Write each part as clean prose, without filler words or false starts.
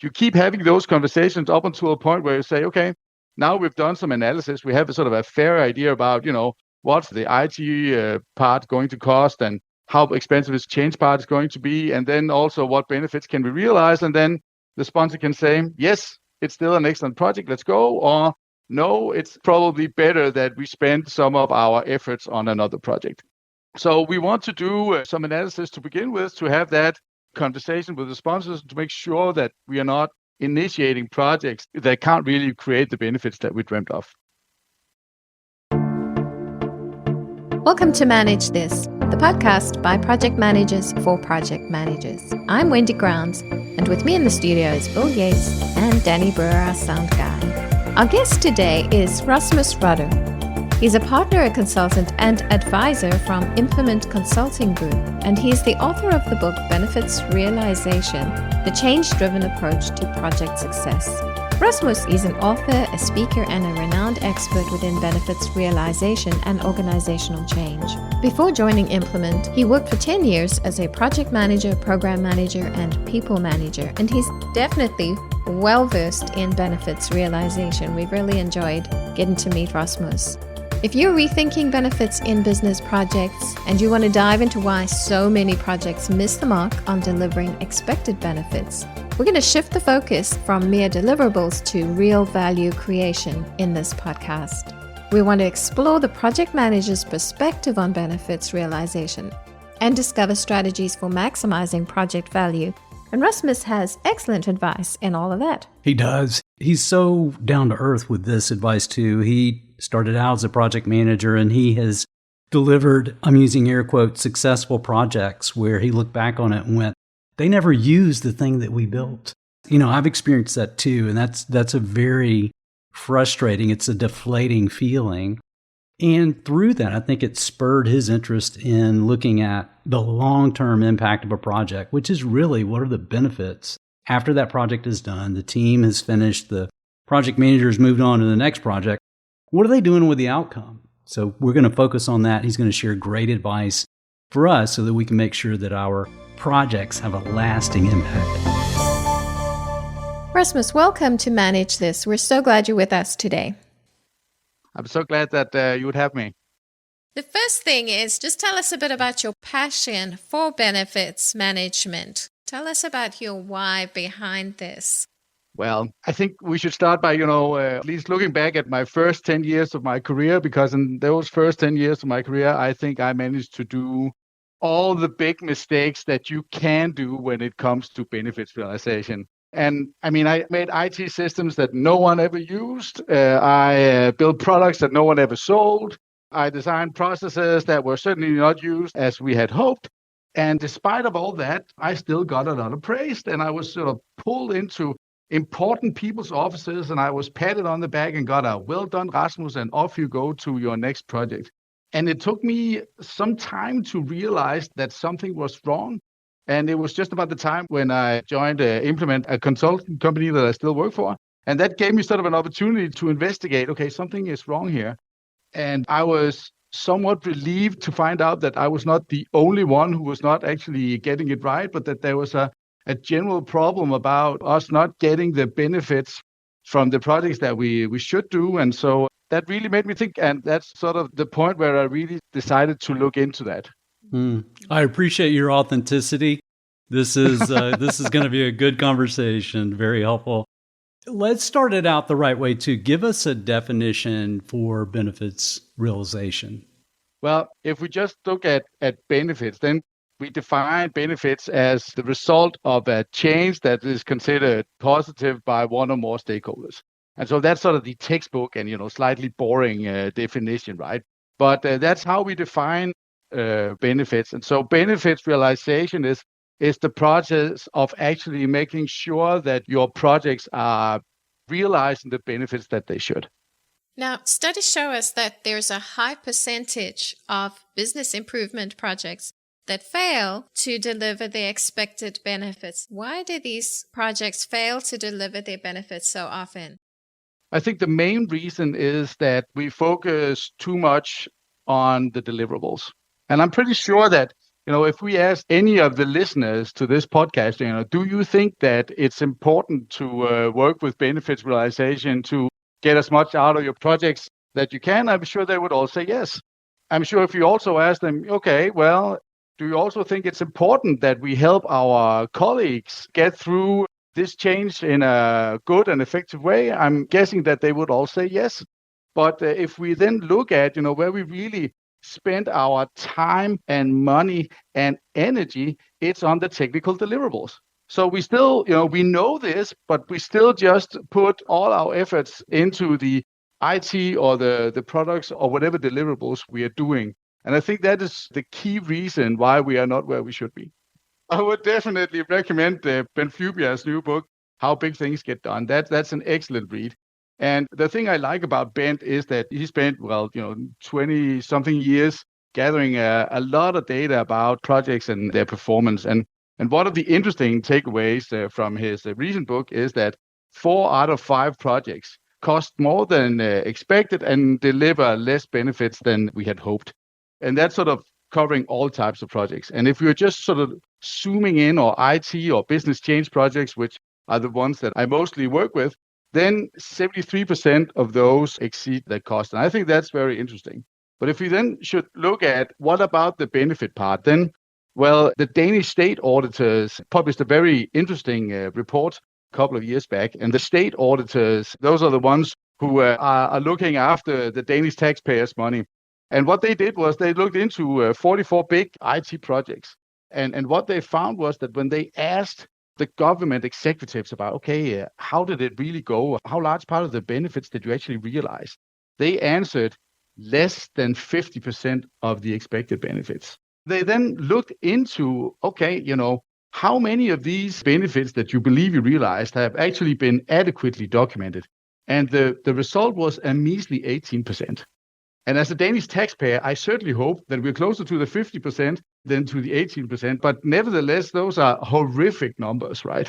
you keep having those conversations up until a point where you say, okay, now we've done some analysis. We have a sort of a fair idea about, what's the IT part going to cost and how expensive this change part is going to be. And then also what benefits can we realize? And then the sponsor can say, yes, it's still an excellent project. Let's go. Or no, it's probably better that we spend some of our efforts on another project. So we want to do some analysis to begin with, to have that conversation with the sponsors to make sure that we are not initiating projects that can't really create the benefits that we dreamt of. Welcome to Manage This, the podcast by project managers for project managers. I'm Wendy Grounds, and with me in the studio is Bill Yates and Danny Brewer, our sound guy. Our guest today is Rasmus Rytter. He's a partner, a consultant, and advisor from Implement Consulting Group, and he's the author of the book Benefits Realisation, the change-driven approach to project success. Rasmus is an author, a speaker, and a renowned expert within benefits realization and organizational change. Before joining Implement, he worked for 10 years as a project manager, program manager, and people manager, and he's definitely well-versed in benefits realization. We've really enjoyed getting to meet Rasmus. If you're rethinking benefits in business projects and you want to dive into why so many projects miss the mark on delivering expected benefits, we're going to shift the focus from mere deliverables to real value creation in this podcast. We want to explore the project manager's perspective on benefits realization and discover strategies for maximizing project value. And Rasmus has excellent advice in all of that. He does. He's so down to earth with this advice too. He started out as a project manager and he has delivered, I'm using air quotes, successful projects where he looked back on it and went, they never used the thing that we built. I've experienced that too. And that's a very frustrating, it's a deflating feeling. And through that, I think it spurred his interest in looking at the long-term impact of a project, which is really what are the benefits after that project is done, the team has finished, the project manager has moved on to the next project. What are they doing with the outcome? So we're going to focus on that. He's going to share great advice for us so that we can make sure that our projects have a lasting impact. Rasmus, welcome to Manage This. We're so glad you're with us today. I'm so glad that you would have me. The first thing is just tell us a bit about your passion for benefits management. Tell us about your why behind this. Well, I think we should start by, at least looking back at my first 10 years of my career, because in those first 10 years of my career, I think I managed to do all the big mistakes that you can do when it comes to benefits realization. And I made IT systems that no one ever used. I built products that no one ever sold. I designed processes that were certainly not used as we had hoped. And despite of all that, I still got a lot of praise. And I was sort of pulled into important people's offices and I was patted on the back and got a well done, Rasmus, and off you go to your next project. And it took me some time to realize that something was wrong. And it was just about the time when I joined Implement, a consulting company that I still work for. And that gave me sort of an opportunity to investigate, okay, something is wrong here. And I was somewhat relieved to find out that I was not the only one who was not actually getting it right, but that there was a general problem about us not getting the benefits from the projects that we should do. And so that really made me think, and that's sort of the point where I really decided to look into that. I appreciate your authenticity. This is going to be a good conversation, very helpful. Let's start it out the right way too. Give us a definition for benefits realization. Well, if we just look at benefits, then we define benefits as the result of a change that is considered positive by one or more stakeholders. And so that's sort of the textbook and, slightly boring definition, right? But that's how we define benefits. And so benefits realization is the process of actually making sure that your projects are realizing the benefits that they should. Now, studies show us that there's a high percentage of business improvement projects that fail to deliver their expected benefits. Why do these projects fail to deliver their benefits so often? I think the main reason is that we focus too much on the deliverables. And I'm pretty sure that if we ask any of the listeners to this podcast, do you think that it's important to work with benefits realization to get as much out of your projects that you can? I'm sure they would all say yes. I'm sure if you also ask them, okay, well, do you also think it's important that we help our colleagues get through this change in a good and effective way? I'm guessing that they would all say yes. But if we then look at, where we really spend our time and money and energy, it's on the technical deliverables. So we still, we know this, but we still just put all our efforts into the IT or the products or whatever deliverables we are doing. And I think that is the key reason why we are not where we should be. I would definitely recommend Ben Fubia's new book, How Big Things Get Done. That's an excellent read. And the thing I like about Ben is that he spent, 20-something years gathering a lot of data about projects and their performance. And one of the interesting takeaways from his recent book is that 4 out of 5 projects cost more than expected and deliver less benefits than we had hoped. And that's sort of covering all types of projects. And if we're just sort of zooming in on IT or business change projects, which are the ones that I mostly work with, then 73% of those exceed that cost. And I think that's very interesting. But if we then should look at what about the benefit part, then, well, the Danish state auditors published a very interesting report a couple of years back. And the state auditors, those are the ones who are looking after the Danish taxpayers' money. And what they did was they looked into 44 big IT projects. And what they found was that when they asked the government executives about, okay, how did it really go? How large part of the benefits did you actually realize? They answered less than 50% of the expected benefits. They then looked into, okay, how many of these benefits that you believe you realized have actually been adequately documented? And the result was a measly 18%. And as a Danish taxpayer, I certainly hope that we're closer to the 50% than to the 18%. But nevertheless, those are horrific numbers, right?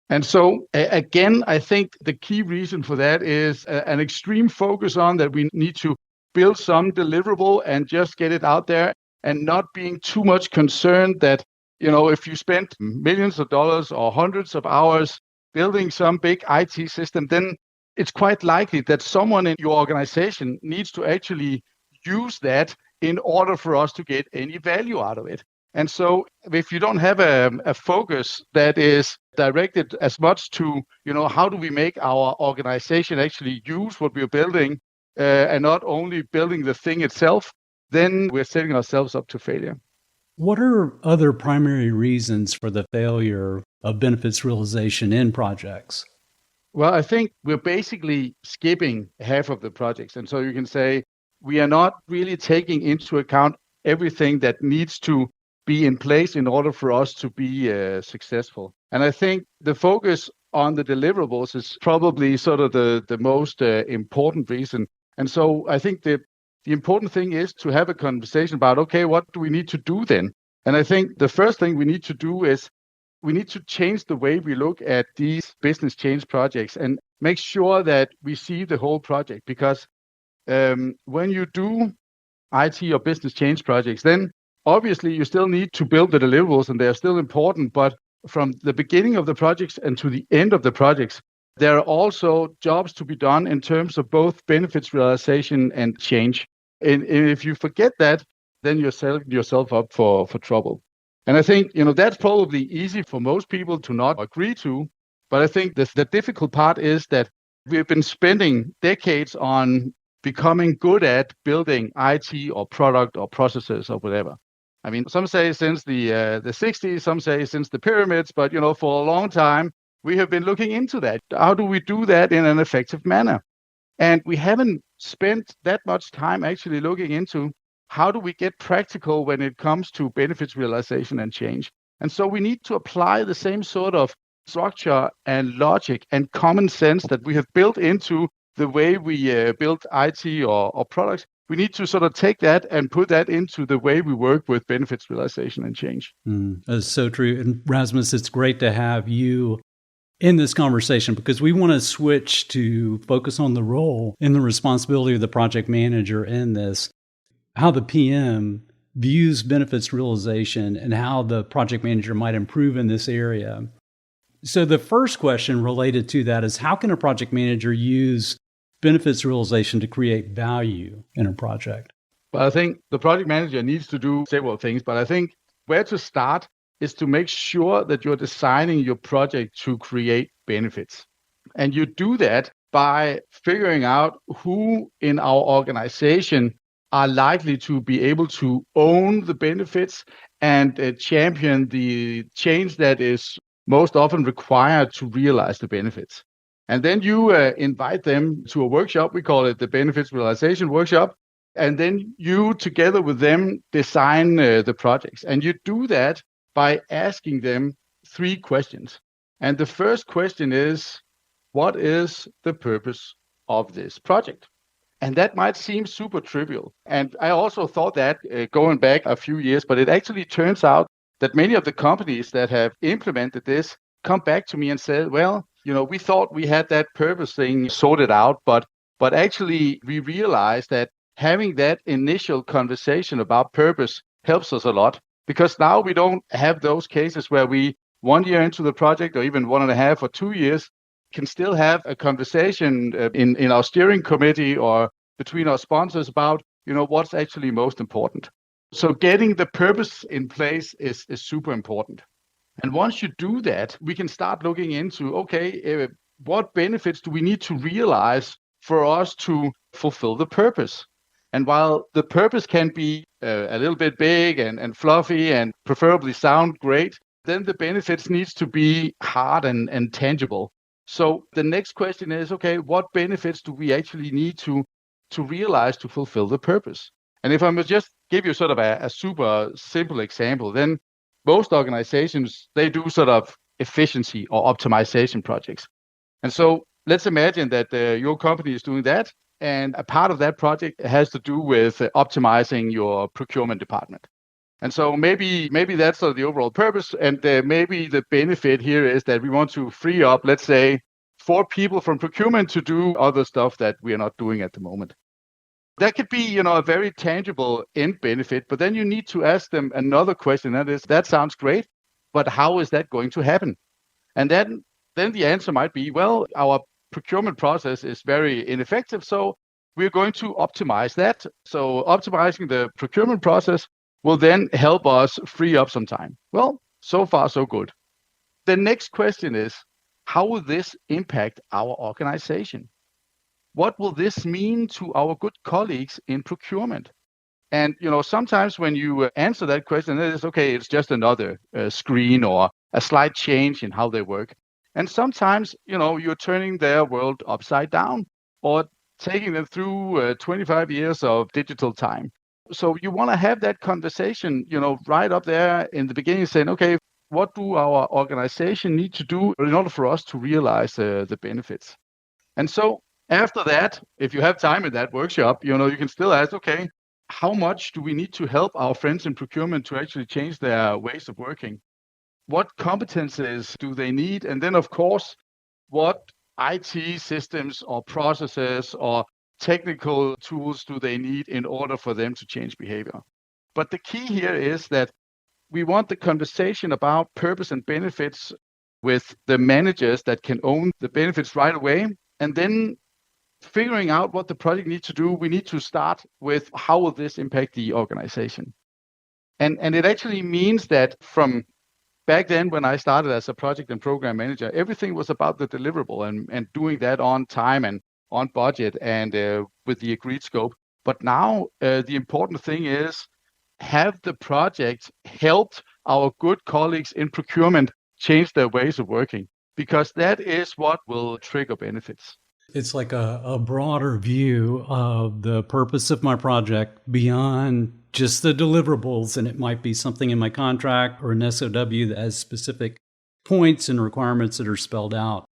And so, again, I think the key reason for that is an extreme focus on that we need to build some deliverable and just get it out there, and not being too much concerned that, if you spend millions of dollars or hundreds of hours building some big IT system, then it's quite likely that someone in your organization needs to actually use that in order for us to get any value out of it. And so if you don't have a focus that is directed as much to, how do we make our organization actually use what we're building and not only building the thing itself, then we're setting ourselves up to failure. What are other primary reasons for the failure of benefits realization in projects? Well, I think we're basically skipping half of the projects. And so you can say we are not really taking into account everything that needs to be in place in order for us to be successful. And I think the focus on the deliverables is probably sort of the most important reason. And so I think the important thing is to have a conversation about, okay, what do we need to do then? And I think the first thing we need to do is we need to change the way we look at these business change projects and make sure that we see the whole project. Because when you do IT or business change projects, then obviously you still need to build the deliverables and they're still important. But from the beginning of the projects and to the end of the projects, there are also jobs to be done in terms of both benefits realization and change. And if you forget that, then you're setting yourself up for trouble. And I think, that's probably easy for most people to not agree to. But I think the difficult part is that we've been spending decades on becoming good at building IT or product or processes or whatever. I mean, some say since the 60s, some say since the pyramids, but, for a long time, we have been looking into that. How do we do that in an effective manner? And we haven't spent that much time actually looking into how do we get practical when it comes to benefits realization and change. And so we need to apply the same sort of structure and logic and common sense that we have built into the way we build IT or products. We need to sort of take that and put that into the way we work with benefits realization and change. That's so true. And Rasmus, it's great to have you in this conversation because we want to switch to focus on the role and the responsibility of the project manager in this, how the PM views benefits realization and how the project manager might improve in this area. So the first question related to that is, how can a project manager use benefits realization to create value in a project? Well, I think the project manager needs to do several things, but I think where to start is to make sure that you're designing your project to create benefits. And you do that by figuring out who in our organization are likely to be able to own the benefits and champion the change that is most often required to realize the benefits. And then you invite them to a workshop. We call it the Benefits Realization Workshop. And then you, together with them, design the projects. And you do that by asking them 3 questions. And the first question is, what is the purpose of this project? And that might seem super trivial. And I also thought that going back a few years, but it actually turns out that many of the companies that have implemented this come back to me and said, well, we thought we had that purpose thing sorted out, but actually we realized that having that initial conversation about purpose helps us a lot, because now we don't have those cases where we 1 year into the project, or even 1.5 or 2 years, can still have a conversation in our steering committee or between our sponsors about, what's actually most important. So getting the purpose in place is super important. And once you do that, we can start looking into, okay, what benefits do we need to realize for us to fulfill the purpose? And while the purpose can be a little bit big and fluffy and preferably sound great, then the benefits needs to be hard and tangible. So the next question is, okay, what benefits do we actually need to realize to fulfill the purpose? And if I must just give you sort of a super simple example, then most organizations, they do sort of efficiency or optimization projects. And so let's imagine that your company is doing that, and a part of that project has to do with optimizing your procurement department. And so maybe that's sort of the overall purpose, and maybe the benefit here is that we want to free up, let's say, 4 people from procurement to do other stuff that we are not doing at the moment. That could be, a very tangible end benefit, but then you need to ask them another question, that is, that sounds great, but how is that going to happen? And then the answer might be, well, our procurement process is very ineffective, so we're going to optimize that. So optimizing the procurement process will then help us free up some time. Well, so far, so good. The next question is, how will this impact our organization? What will this mean to our good colleagues in procurement? And, sometimes when you answer that question, it is, okay, it's just another screen or a slight change in how they work. And sometimes, you're turning their world upside down or taking them through 25 years of digital time. So you want to have that conversation, right up there in the beginning, saying, okay, what do our organization need to do in order for us to realize the benefits? And so after that, if you have time in that workshop, you can still ask, okay, how much do we need to help our friends in procurement to actually change their ways of working? What competencies do they need? And then, of course, what IT systems or processes or technical tools do they need in order for them to change behavior? But the key here is that we want the conversation about purpose and benefits with the managers that can own the benefits right away. And then figuring out what the project needs to do, we need to start with how will this impact the organization? And it actually means that from back then when I started as a project and program manager, everything was about the deliverable and doing that on time and on budget and with the agreed scope. But now the important thing is, have the project helped our good colleagues in procurement change their ways of working? Because that is what will trigger benefits. It's like a broader view of the purpose of my project beyond just the deliverables. And it might be something in my contract or an SOW that has specific points and requirements that are spelled out.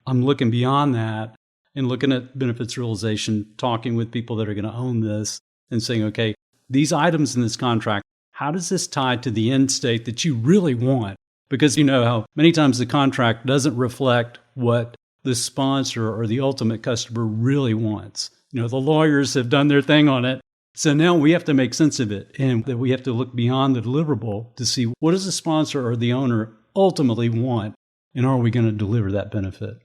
I'm looking beyond that and looking at benefits realization, talking with people that are going to own this and saying, okay, these items in this contract, how does this tie to the end state that you really want? Because you know how many times the contract doesn't reflect what the sponsor or the ultimate customer really wants. The lawyers have done their thing on it, So now we have to make sense of it, and that we have to look beyond the deliverable to see what does the sponsor or the owner ultimately want, and are we going to deliver that benefit?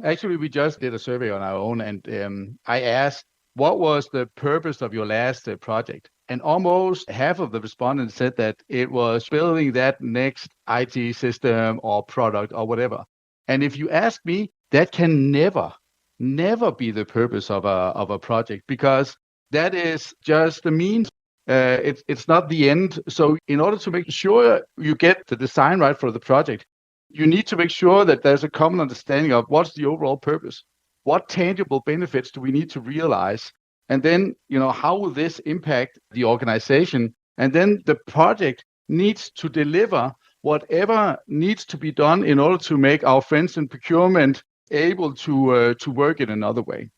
Actually, we just did a survey on our own, and I asked, what was the purpose of your last project? And almost half of the respondents said that it was building that next IT system or product or whatever. And if you ask me, that can never be the purpose of a project, because that is just the means. It's not the end. So in order to make sure you get the design right for the project, you need to make sure that there's a common understanding of what's the overall purpose. What tangible benefits do we need to realize? And then, how will this impact the organization? And then the project needs to deliver whatever needs to be done in order to make our friends in procurement able to work in another way.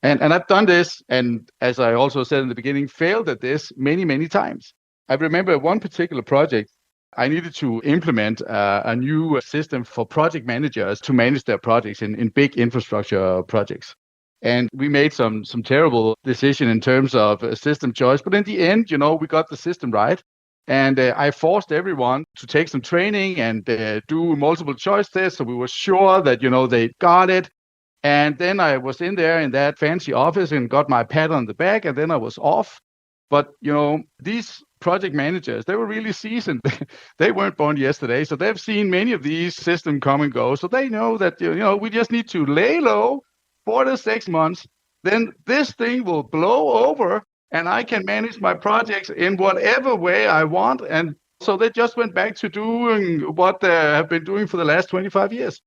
And I've done this, and as I also said in the beginning, failed at this many, many times. I remember one particular project. I needed to implement a new system for project managers to manage their projects in big infrastructure projects. And we made some terrible decision in terms of system choice. But in the end, we got the system right. And I forced everyone to take some training and do multiple choice tests. So we were sure that, they got it. And then I was in there in that fancy office and got my pat on the back, and then I was off. But, these project managers, they were really seasoned. They weren't born yesterday. So they've seen many of these systems come and go. So they know that, we just need to lay low 4 to 6 months. Then this thing will blow over and I can manage my projects in whatever way I want. And so they just went back to doing what they have been doing for the last 25 years.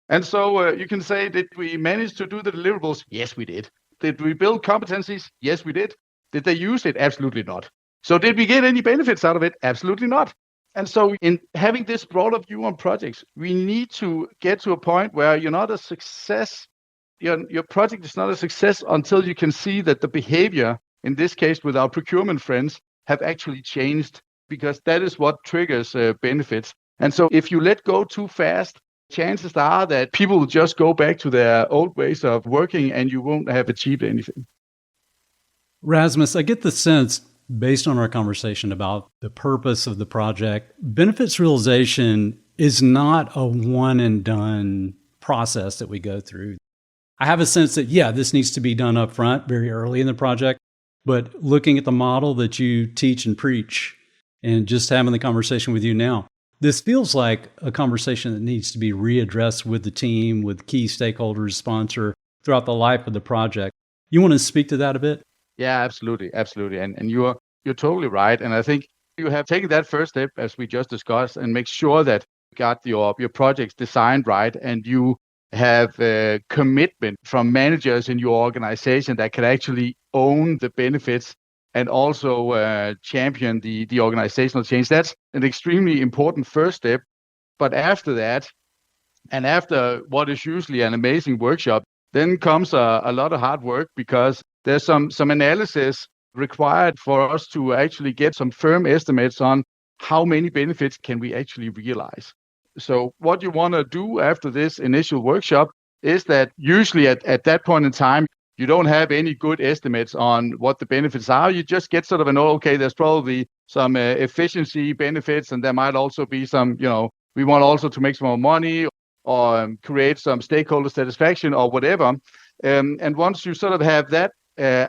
And so you can say, did we manage to do the deliverables? Yes, we did. Did we build competencies? Yes, we did. Did they use it? Absolutely not. So did we get any benefits out of it? Absolutely not. And so in having this broader view on projects, we need to get to a point where you're not a success. Your project is not a success until you can see that the behavior, in this case with our procurement friends, have actually changed, because that is what triggers benefits. And so if you let go too fast, chances are that people will just go back to their old ways of working and you won't have achieved anything. Rasmus, I get the sense, based on our conversation about the purpose of the project, benefits realization is not a one and done process that we go through. I have a sense that, this needs to be done up front, very early in the project. But looking at the model that you teach and preach, and just having the conversation with you now, this feels like a conversation that needs to be readdressed with the team, with key stakeholders, sponsor, throughout the life of the project. You want to speak to that a bit? Yeah, absolutely. And you're totally right. And I think you have taken that first step, as we just discussed, and make sure that you got your projects designed right, and you have a commitment from managers in your organization that can actually own the benefits and also champion the organizational change. That's an extremely important first step. But after that, and after what is usually an amazing workshop, then comes a lot of hard work, because there's some analysis required for us to actually get some firm estimates on how many benefits can we actually realize. So what you want to do after this initial workshop is that usually at that point in time, you don't have any good estimates on what the benefits are. You just get sort of there's probably some efficiency benefits, and there might also be some, we want also to make some more money or create some stakeholder satisfaction or whatever. And once you sort of have that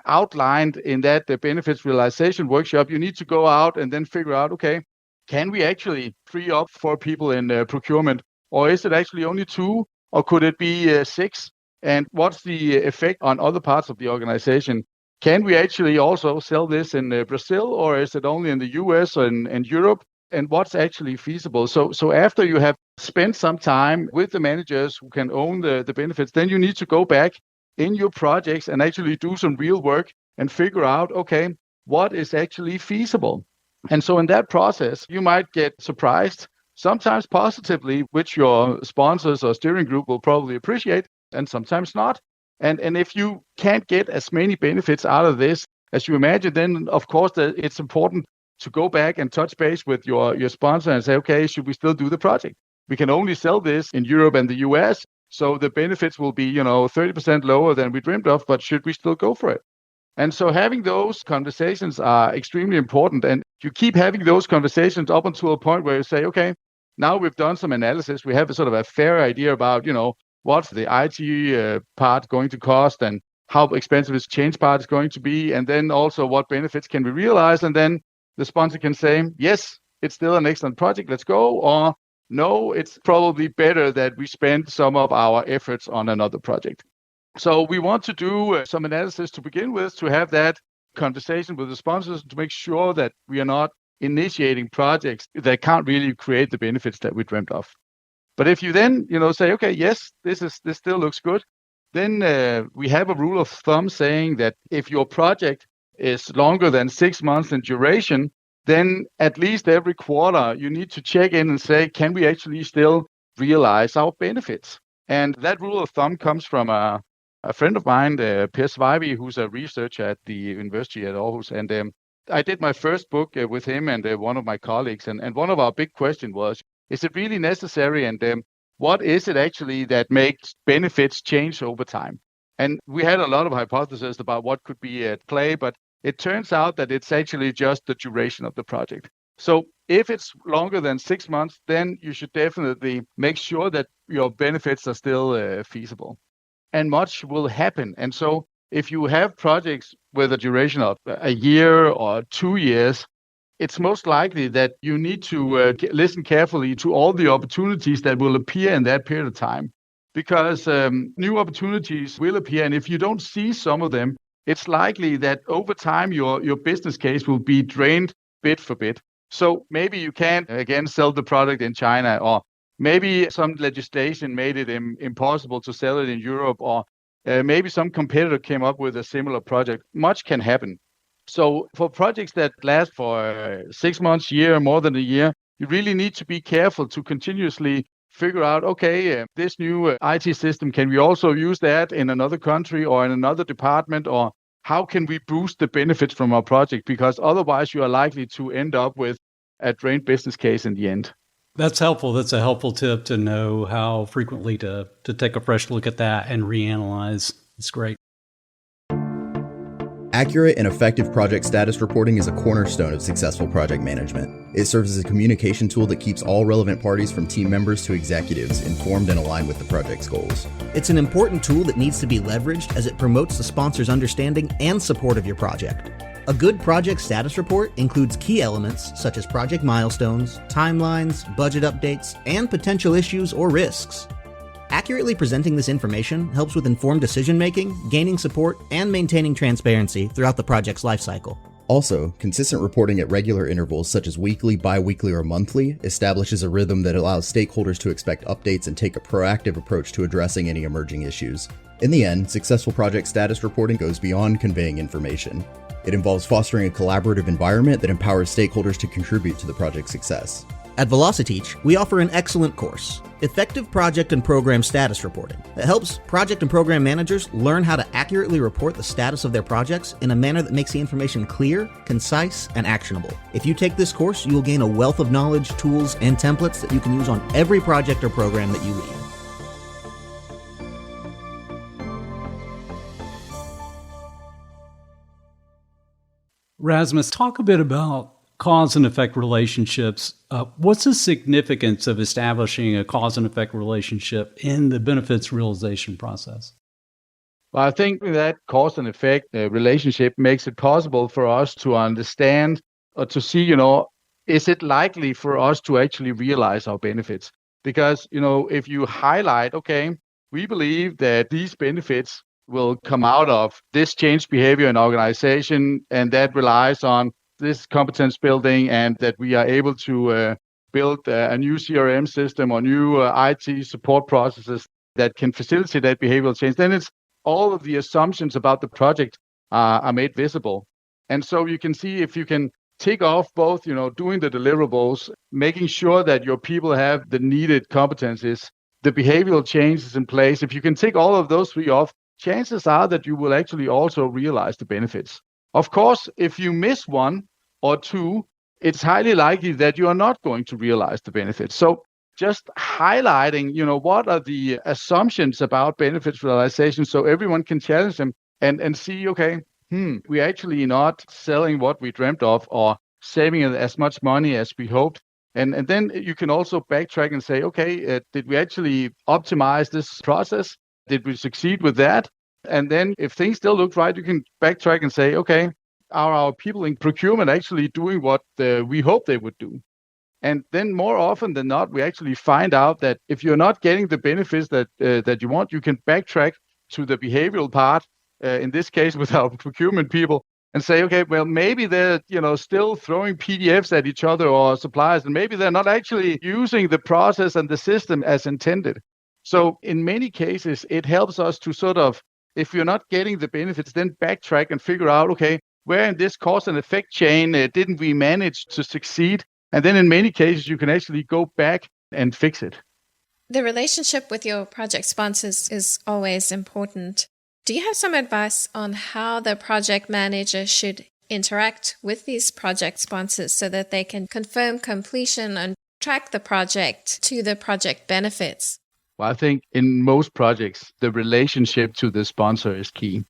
outlined in that benefits realization workshop, you need to go out and then figure out, okay, can we actually free up 4 people in procurement, or is it actually only 2, or could it be 6? And what's the effect on other parts of the organization? Can we actually also sell this in Brazil, or is it only in the US or in Europe? And what's actually feasible? So after you have spent some time with the managers who can own the benefits, then you need to go back in your projects and actually do some real work and figure out, okay, what is actually feasible? And so in that process, you might get surprised, sometimes positively, which your sponsors or steering group will probably appreciate, and sometimes not. And if you can't get as many benefits out of this as you imagine, then of course it's important to go back and touch base with your sponsor and say, okay, should we still do the project? We can only sell this in Europe and the US, so the benefits will be 30% lower than we dreamed of, but should we still go for it? And so having those conversations are extremely important. And you keep having those conversations up until a point where you say, okay, now we've done some analysis. We have a sort of a fair idea about, what's the IT part going to cost and how expensive this change part is going to be. And then also what benefits can we realize? And then the sponsor can say, yes, it's still an excellent project. Let's go. Or no, it's probably better that we spend some of our efforts on another project. So we want to do some analysis to begin with, to have that conversation with the sponsors to make sure that we are not initiating projects that can't really create the benefits that we dreamt of. But if you then, say, okay, yes, this still looks good, then we have a rule of thumb saying that if your project is longer than 6 months in duration, then at least every quarter you need to check in and say, can we actually still realize our benefits? And that rule of thumb comes from a friend of mine, Per Sveiby, who's a researcher at the University at Aarhus. And I did my first book with him and one of my colleagues. And one of our big questions was, is it really necessary? And what is it actually that makes benefits change over time? And we had a lot of hypotheses about what could be at play, but it turns out that it's actually just the duration of the project. So if it's longer than 6 months, then you should definitely make sure that your benefits are still feasible. And much will happen. And so if you have projects with a duration of a year or 2 years, it's most likely that you need to listen carefully to all the opportunities that will appear in that period of time, because new opportunities will appear. And if you don't see some of them, it's likely that over time your business case will be drained bit for bit. So maybe you can't, again, sell the product in China, or maybe some legislation made it impossible to sell it in Europe, or maybe some competitor came up with a similar project. Much can happen. So for projects that last for 6 months, year, more than a year, you really need to be careful to continuously figure out, okay, this new IT system, can we also use that in another country or in another department? Or how can we boost the benefits from our project? Because otherwise you are likely to end up with a drained business case in the end. That's helpful. That's a helpful tip to know how frequently to take a fresh look at that and reanalyze. It's great. Accurate and effective project status reporting is a cornerstone of successful project management. It serves as a communication tool that keeps all relevant parties, from team members to executives, informed and aligned with the project's goals. It's an important tool that needs to be leveraged as it promotes the sponsor's understanding and support of your project. A good project status report includes key elements such as project milestones, timelines, budget updates, and potential issues or risks. Accurately presenting this information helps with informed decision-making, gaining support, and maintaining transparency throughout the project's lifecycle. Also, consistent reporting at regular intervals such as weekly, bi-weekly, or monthly establishes a rhythm that allows stakeholders to expect updates and take a proactive approach to addressing any emerging issues. In the end, successful project status reporting goes beyond conveying information. It involves fostering a collaborative environment that empowers stakeholders to contribute to the project's success. At VelociTeach, we offer an excellent course, Effective Project and Program Status Reporting, that helps project and program managers learn how to accurately report the status of their projects in a manner that makes the information clear, concise, and actionable. If you take this course, you will gain a wealth of knowledge, tools, and templates that you can use on every project or program that you lead. Rasmus, talk a bit about cause and effect relationships. What's the significance of establishing a cause and effect relationship in the benefits realization process? Well, I think that cause and effect relationship makes it possible for us to understand or to see, is it likely for us to actually realize our benefits? Because, if you highlight, okay, we believe that these benefits will come out of this change behavior in organization, and that relies on this competence building, and that we are able to build a new CRM system or new IT support processes that can facilitate that behavioral change, then it's all of the assumptions about the project are made visible. And so you can see, if you can tick off both, doing the deliverables, making sure that your people have the needed competencies, the behavioral change is in place. If you can tick all of those three off, chances are that you will actually also realize the benefits. Of course, if you miss one or two, it's highly likely that you are not going to realize the benefits. So just highlighting, what are the assumptions about benefits realization, so everyone can challenge them and see, okay, we're actually not selling what we dreamt of or saving as much money as we hoped. And then you can also backtrack and say, okay, did we actually optimize this process? Did we succeed with that? And then if things still look right, you can backtrack and say, okay, are our people in procurement actually doing what we hoped they would do? And then more often than not, we actually find out that if you're not getting the benefits that you want, you can backtrack to the behavioral part, in this case with our procurement people, and say, okay, well, maybe they're still throwing PDFs at each other or suppliers, and maybe they're not actually using the process and the system as intended. So in many cases, it helps us to sort of, if you're not getting the benefits, then backtrack and figure out, okay, where in this cause and effect chain didn't we manage to succeed? And then in many cases, you can actually go back and fix it. The relationship with your project sponsors is always important. Do you have some advice on how the project manager should interact with these project sponsors so that they can confirm completion and track the project to the project benefits? Well, I think in most projects, the relationship to the sponsor is key.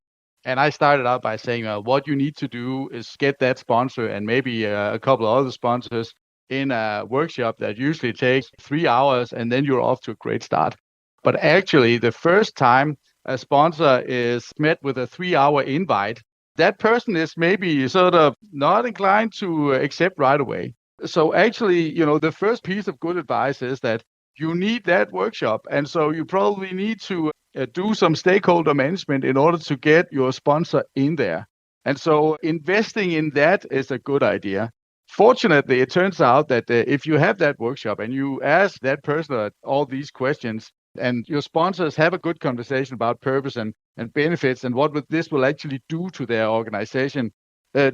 And I started out by saying, what you need to do is get that sponsor and maybe a couple of other sponsors in a workshop that usually takes 3 hours, and then you're off to a great start. But actually, the first time a sponsor is met with a 3-hour invite, that person is maybe sort of not inclined to accept right away. So actually, the first piece of good advice is that you need that workshop. And so you probably need to do some stakeholder management in order to get your sponsor in there. And so investing in that is a good idea. Fortunately, it turns out that if you have that workshop and you ask that person all these questions, and your sponsors have a good conversation about purpose and benefits and what this will actually do to their organization,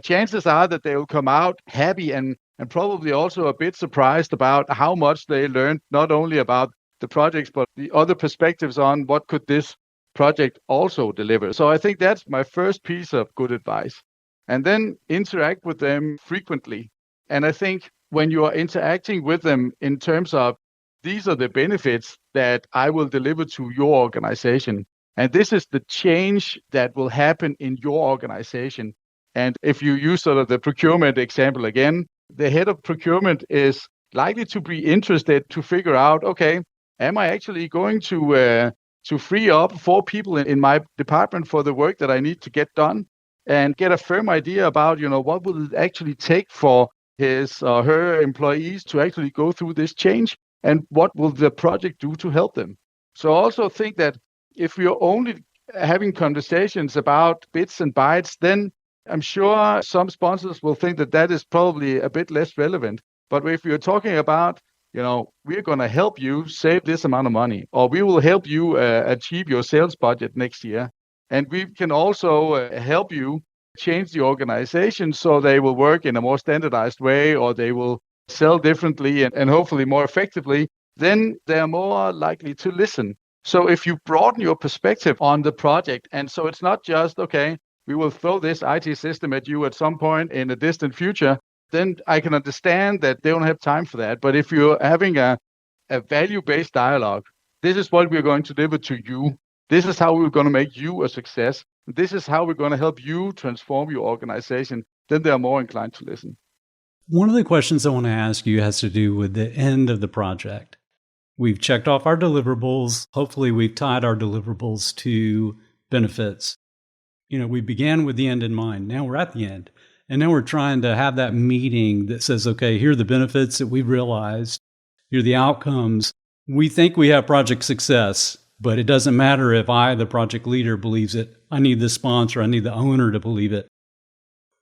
chances are that they will come out happy and probably also a bit surprised about how much they learned, not only about the projects, but the other perspectives on what could this project also deliver. So I think that's my first piece of good advice. And then interact with them frequently. And I think when you are interacting with them in terms of these are the benefits that I will deliver to your organization, and this is the change that will happen in your organization. And if you use sort of the procurement example again, the head of procurement is likely to be interested to figure out, okay, am I actually going to free up 4 people in my department for the work that I need to get done, and get a firm idea about, what will it actually take for his or her employees to actually go through this change, and what will the project do to help them. So I also think that if we're only having conversations about bits and bytes, then I'm sure some sponsors will think that is probably a bit less relevant. But if you're talking about, we're going to help you save this amount of money, or we will help you achieve your sales budget next year, and we can also help you change the organization so they will work in a more standardized way, or they will sell differently and hopefully more effectively, then they're more likely to listen. So if you broaden your perspective on the project, and so it's not just, okay, we will throw this IT system at you at some point in a distant future, then I can understand that they don't have time for that. But if you're having a value-based dialogue, this is what we're going to deliver to you. This is how we're going to make you a success. This is how we're going to help you transform your organization. Then they're more inclined to listen. One of the questions I want to ask you has to do with the end of the project. We've checked off our deliverables. Hopefully, we've tied our deliverables to benefits. We began with the end in mind. Now we're at the end. And now we're trying to have that meeting that says, okay, here are the benefits that we've realized. Here are the outcomes. We think we have project success, but it doesn't matter if I, the project leader, believes it. I need the sponsor. I need the owner to believe it.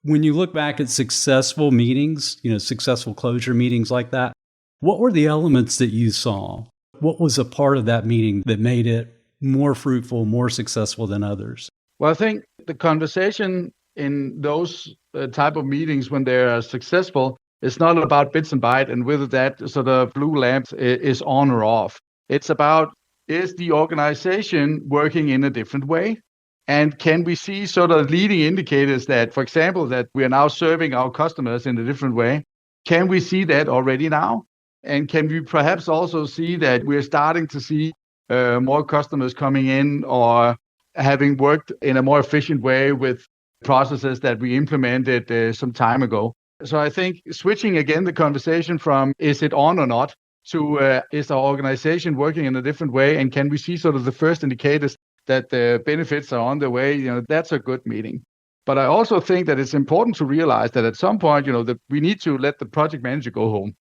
When you look back at successful meetings, successful closure meetings like that, what were the elements that you saw? What was a part of that meeting that made it more fruitful, more successful than others? Well, I think the conversation in those type of meetings when they are successful is not about bits and bytes and whether that sort of blue lamp is on or off. It's about, is the organization working in a different way? And can we see sort of leading indicators that, for example, that we are now serving our customers in a different way? Can we see that already now? And can we perhaps also see that we're starting to see more customers coming in or having worked in a more efficient way with processes that we implemented some time ago. So I think switching again the conversation from is it on or not to is our organization working in a different way, and can we see sort of the first indicators that the benefits are on the way, that's a good meeting. But I also think that it's important to realize that at some point, that we need to let the project manager go home.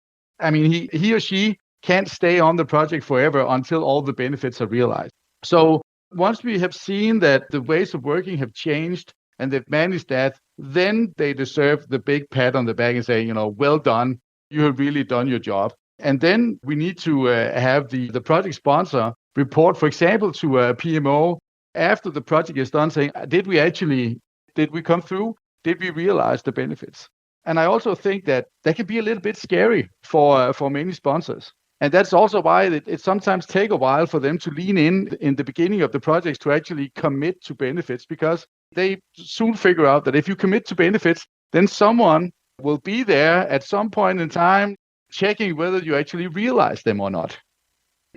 I mean, he or she can't stay on the project forever until all the benefits are realized. So once we have seen that the ways of working have changed and they've managed that, then they deserve the big pat on the back and say, well done, you have really done your job. And then we need to have the project sponsor report, for example, to a PMO after the project is done, saying, did we come through? Did we realize the benefits? And I also think that can be a little bit scary for many sponsors. And that's also why it sometimes takes a while for them to lean in the beginning of the projects to actually commit to benefits, because they soon figure out that if you commit to benefits, then someone will be there at some point in time checking whether you actually realize them or not.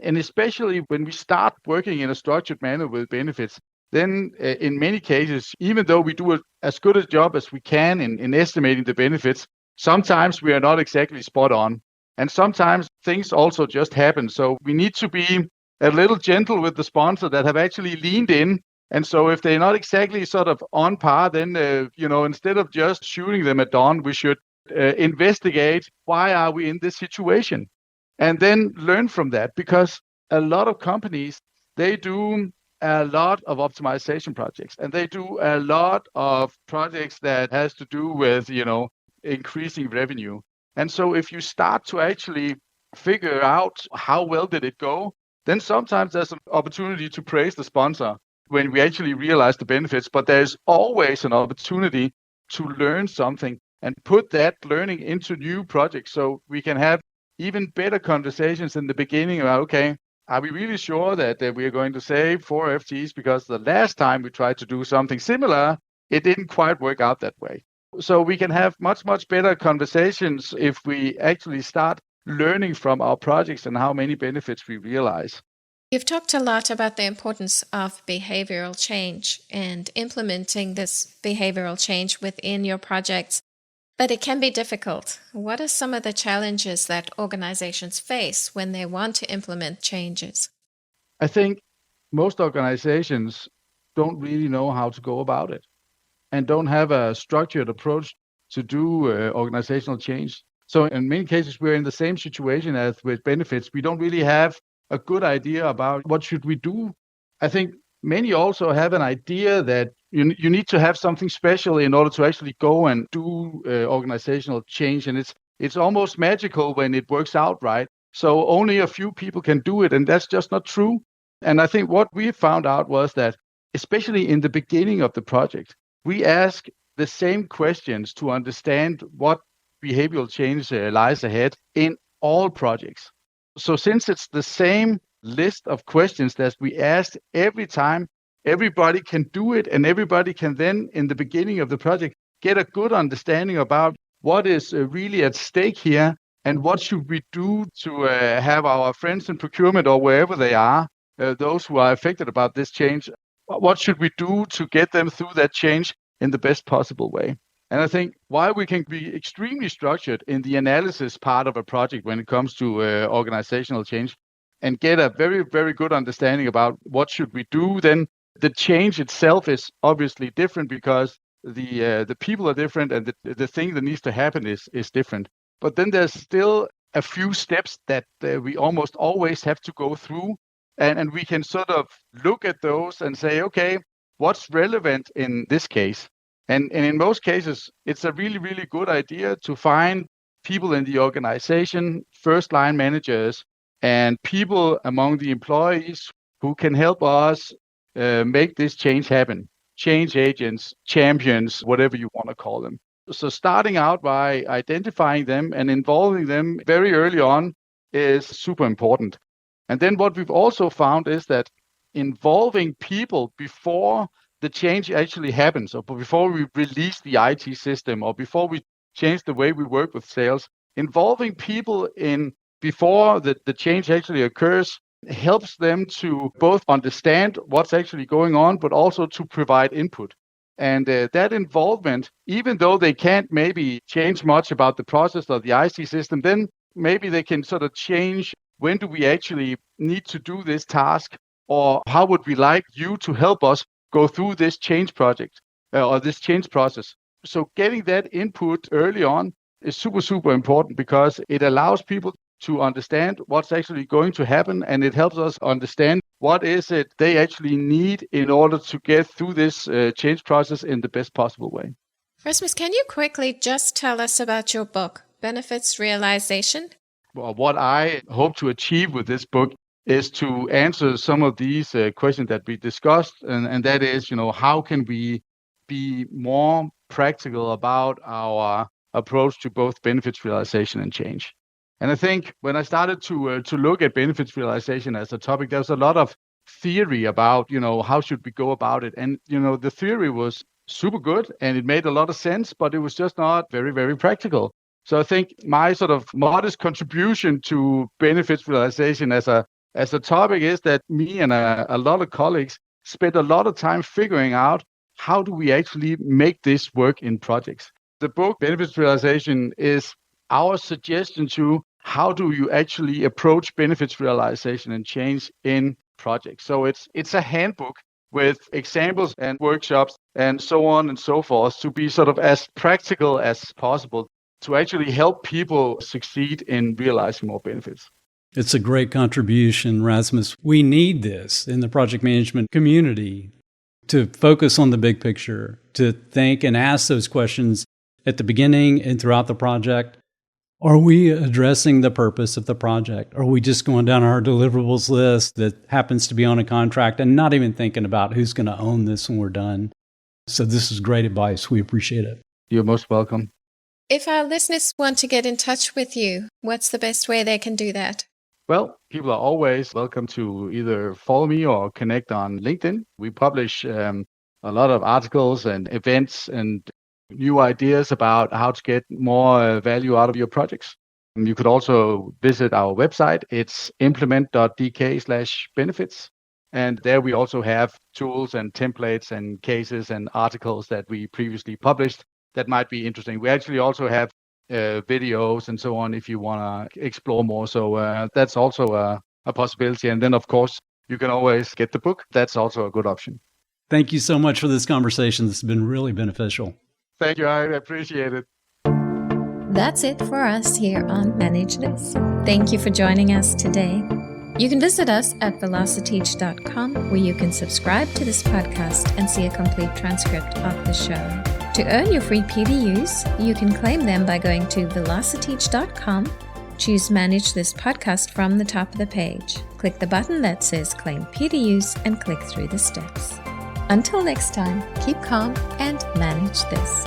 And especially when we start working in a structured manner with benefits, then in many cases, even though we do as good a job as we can in estimating the benefits, sometimes we are not exactly spot on. And sometimes things also just happen. So we need to be a little gentle with the sponsor that have actually leaned in. And so if they're not exactly sort of on par, then, instead of just shooting them at dawn, we should investigate why are we in this situation, and then learn from that. Because a lot of companies, they do a lot of optimization projects, and they do a lot of projects that has to do with, increasing revenue. And so if you start to actually figure out how well did it go, then sometimes there's an opportunity to praise the sponsor when we actually realize the benefits. But there's always an opportunity to learn something and put that learning into new projects, so we can have even better conversations in the beginning about, okay, are we really sure that we are going to save 4 FTEs because the last time we tried to do something similar, it didn't quite work out that way. So we can have much, much better conversations if we actually start learning from our projects and how many benefits we realize. You've talked a lot about the importance of behavioral change and implementing this behavioral change within your projects, but it can be difficult. What are some of the challenges that organizations face when they want to implement changes? I think most organizations don't really know how to go about it and don't have a structured approach to do organizational change. So in many cases, we're in the same situation as with benefits. We don't really have a good idea about what should we do. I think many also have an idea that you need to have something special in order to actually go and do organizational change. And it's almost magical when it works out right. So only a few people can do it, and that's just not true. And I think what we found out was that, especially in the beginning of the project, we ask the same questions to understand what behavioral change lies ahead in all projects. So since it's the same list of questions that we asked every time, everybody can do it, and everybody can then, in the beginning of the project, get a good understanding about what is really at stake here and what should we do to have our friends in procurement or wherever they are, those who are affected about this change, what should we do to get them through that change in the best possible way. And I think while we can be extremely structured in the analysis part of a project when it comes to organizational change and get a very, very good understanding about what should we do, then the change itself is obviously different because the people are different and the thing that needs to happen is different. But then there's still a few steps that we almost always have to go through. And we can sort of look at those and say, okay, what's relevant in this case? And in most cases, it's a really, really good idea to find people in the organization, first line managers, and people among the employees who can help us make this change happen. Change agents, champions, whatever you want to call them. So starting out by identifying them and involving them very early on is super important. And then what we've also found is that involving people before the change actually happens, or before we release the IT system, or before we change the way we work with sales, involving people in before the change actually occurs helps them to both understand what's actually going on, but also to provide input. And that involvement, even though they can't maybe change much about the process or the IC system, then maybe they can sort of change when do we actually need to do this task, or how would we like you to help us go through this change project or this change process. So getting that input early on is super, super important because it allows people to understand what's actually going to happen, and it helps us understand what is it they actually need in order to get through this change process in the best possible way. Rasmus, can you quickly just tell us about your book, Benefits Realization? Well, what I hope to achieve with this book is to answer some of these questions that we discussed, and that is, how can we be more practical about our approach to both benefits realization and change. And I think when I started to look at benefits realization as a topic, there's a lot of theory about, how should we go about it. And, the theory was super good and it made a lot of sense, but it was just not very, very practical. So I think my sort of modest contribution to benefits realization as a topic is that me and a lot of colleagues spent a lot of time figuring out how do we actually make this work in projects. The book Benefits Realization is our suggestion to how do you actually approach benefits realization and change in projects. So it's a handbook with examples and workshops and so on and so forth to be sort of as practical as possible to actually help people succeed in realizing more benefits. It's a great contribution, Rasmus. We need this in the project management community to focus on the big picture, to think and ask those questions at the beginning and throughout the project. Are we addressing the purpose of the project? Are we just going down our deliverables list that happens to be on a contract and not even thinking about who's going to own this when we're done? So this is great advice. We appreciate it. You're most welcome. If our listeners want to get in touch with you, what's the best way they can do that? Well, people are always welcome to either follow me or connect on LinkedIn. We publish a lot of articles and events and new ideas about how to get more value out of your projects. And you could also visit our website. It's implement.dk/benefits. And there we also have tools and templates and cases and articles that we previously published that might be interesting. We actually also have videos and so on if you want to explore more. So that's also a possibility. And then, of course, you can always get the book. That's also a good option. Thank you so much for this conversation. This has been really beneficial. Thank you. I appreciate it. That's it for us here on Manage This. Thank you for joining us today. You can visit us at velociteach.com, where you can subscribe to this podcast and see a complete transcript of the show. To earn your free PDUs, you can claim them by going to velociteach.com, choose Manage This Podcast from the top of the page, click the button that says Claim PDUs, and click through the steps. Until next time, keep calm and manage this.